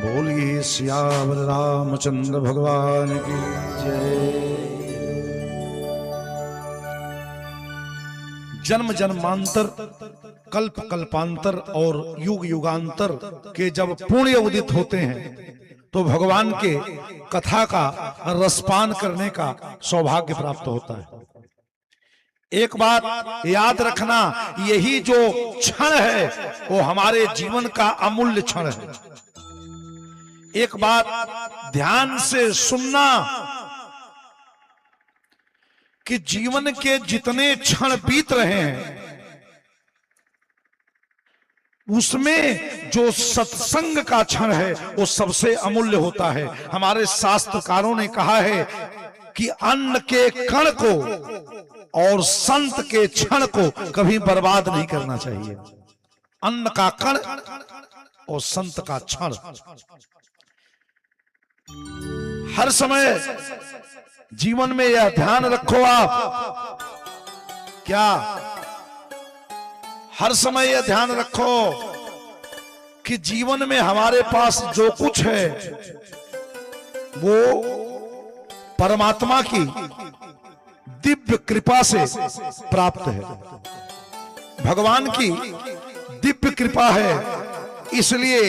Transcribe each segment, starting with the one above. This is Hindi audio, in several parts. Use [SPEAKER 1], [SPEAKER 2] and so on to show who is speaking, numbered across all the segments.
[SPEAKER 1] बोलिए सियावर रामचंद्र भगवान की जय। जन्म जन्मांतर कल्प कल्पांतर और युग युगांतर के जब पुण्य उदित होते हैं तो भगवान के कथा का रसपान करने का सौभाग्य प्राप्त होता है। एक बात याद रखना, यही जो क्षण है वो हमारे जीवन का अमूल्य क्षण है। एक बात ध्यान से सुनना कि जीवन के जितने क्षण बीत रहे हैं उसमें जो सत्संग का क्षण है वो सबसे अमूल्य होता है। हमारे शास्त्रकारों ने कहा है कि अन्न के कण को और संत के क्षण को कभी बर्बाद नहीं करना चाहिए। अन्न का कण और संत का क्षण। हर समय जीवन में यह ध्यान रखो आप, क्या हर समय यह ध्यान रखो कि जीवन में हमारे पास जो कुछ है वो परमात्मा की दिव्य कृपा से प्राप्त है। भगवान की दिव्य कृपा है, इसलिए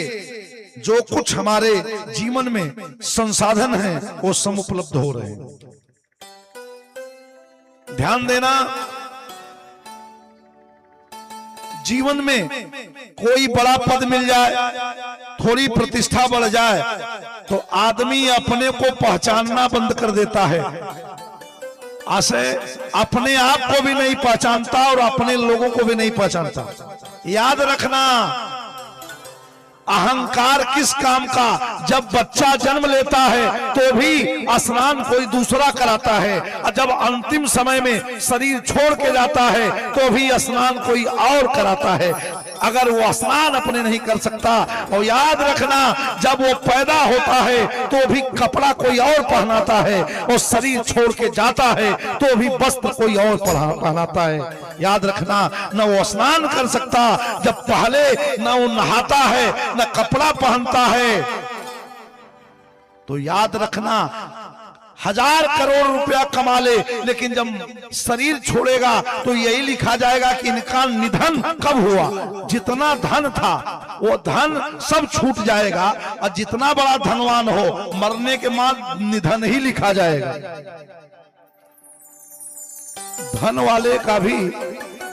[SPEAKER 1] जो कुछ हमारे जीवन में संसाधन है वो सब उपलब्ध हो रहे हैं। ध्यान देना, जीवन में कोई बड़ा पद मिल जाए, थोड़ी प्रतिष्ठा बढ़ जाए तो आदमी अपने को पहचानना बंद कर देता है। ऐसे अपने आप को भी नहीं पहचानता और अपने लोगों को भी नहीं पहचानता। याद रखना, अहंकार किस काम का? जब बच्चा जन्म लेता है तो भी स्नान कोई दूसरा कराता है, और जब अंतिम समय में शरीर छोड़ के जाता है तो भी स्नान कोई और कराता है। अगर वो स्नान अपने नहीं कर सकता, और याद रखना जब वो पैदा होता है तो भी कपड़ा कोई और पहनाता है, और शरीर छोड़ के जाता है तो भी वस्त्र कोई और पहनाता है। याद रखना, न वो स्नान कर सकता जब पहले, न वो नहाता है, न कपड़ा पहनता है। तो याद रखना, 1000 करोड़ रुपया कमा ले, लेकिन जब शरीर छोड़ेगा तो यही लिखा जाएगा कि इनका निधन कब हुआ। जितना धन था वो धन सब छूट जाएगा, और जितना बड़ा धनवान हो मरने के बाद निधन ही लिखा जाएगा। धन वाले का भी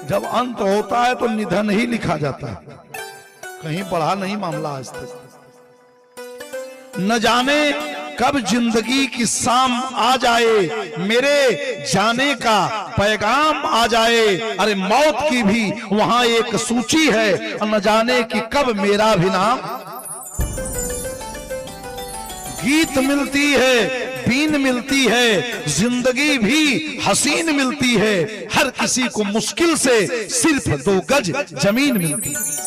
[SPEAKER 1] जब अंत होता है तो निधन ही लिखा जाता है, कहीं बढ़ा नहीं मामला आज तक। न जाने कब जिंदगी की शाम आ जाए, मेरे जाने का पैगाम आ जाए। अरे मौत की भी वहां एक सूची है, न जाने कि कब मेरा भी नाम। गीत मिलती है, बीन मिलती है, जिंदगी भी हसीन मिलती है। हर किसी को मुश्किल से सिर्फ 2 गज जमीन मिलती है।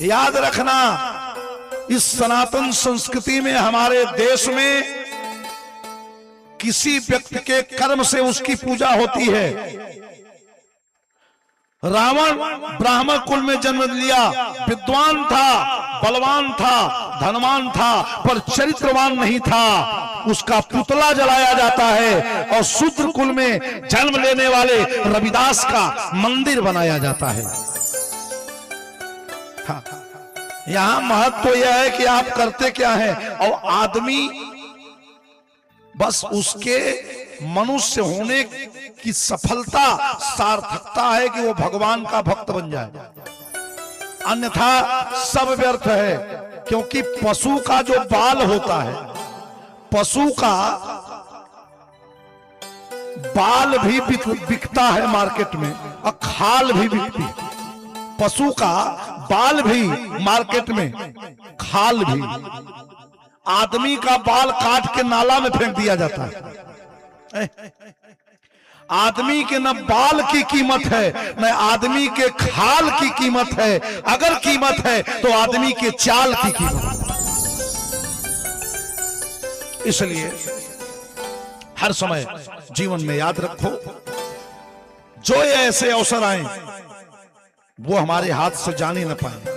[SPEAKER 1] याद रखना, इस सनातन संस्कृति में, हमारे देश में किसी व्यक्ति के कर्म से उसकी पूजा होती है। रावण ब्राह्मण कुल में जन्म लिया, विद्वान था, बलवान था, धनवान था, पर चरित्रवान नहीं था। उसका पुतला जलाया जाता है, और शूद्र कुल में जन्म लेने वाले रविदास का मंदिर बनाया जाता है। हाँ, यहां महत्व तो यह है कि आप करते क्या है, और आदमी बस उसके मनुष्य होने की सफलता, सार्थकता है कि वो भगवान का भक्त बन जाए, अन्यथा सब व्यर्थ है। क्योंकि पशु का जो बाल होता है, पशु का बाल भी बिकता है मार्केट में, और खाल भी बिकती है। पशु का बाल भी मार्केट में, खाल भी। आदमी का बाल काट के नाला में फेंक दिया जाता है। आदमी के न बाल की कीमत है, न आदमी के खाल की कीमत है। अगर कीमत है तो आदमी के चाल की कीमत। इसलिए हर समय जीवन में याद रखो, जो ऐसे अवसर आए वो हमारे हाथ से जाने न पाए।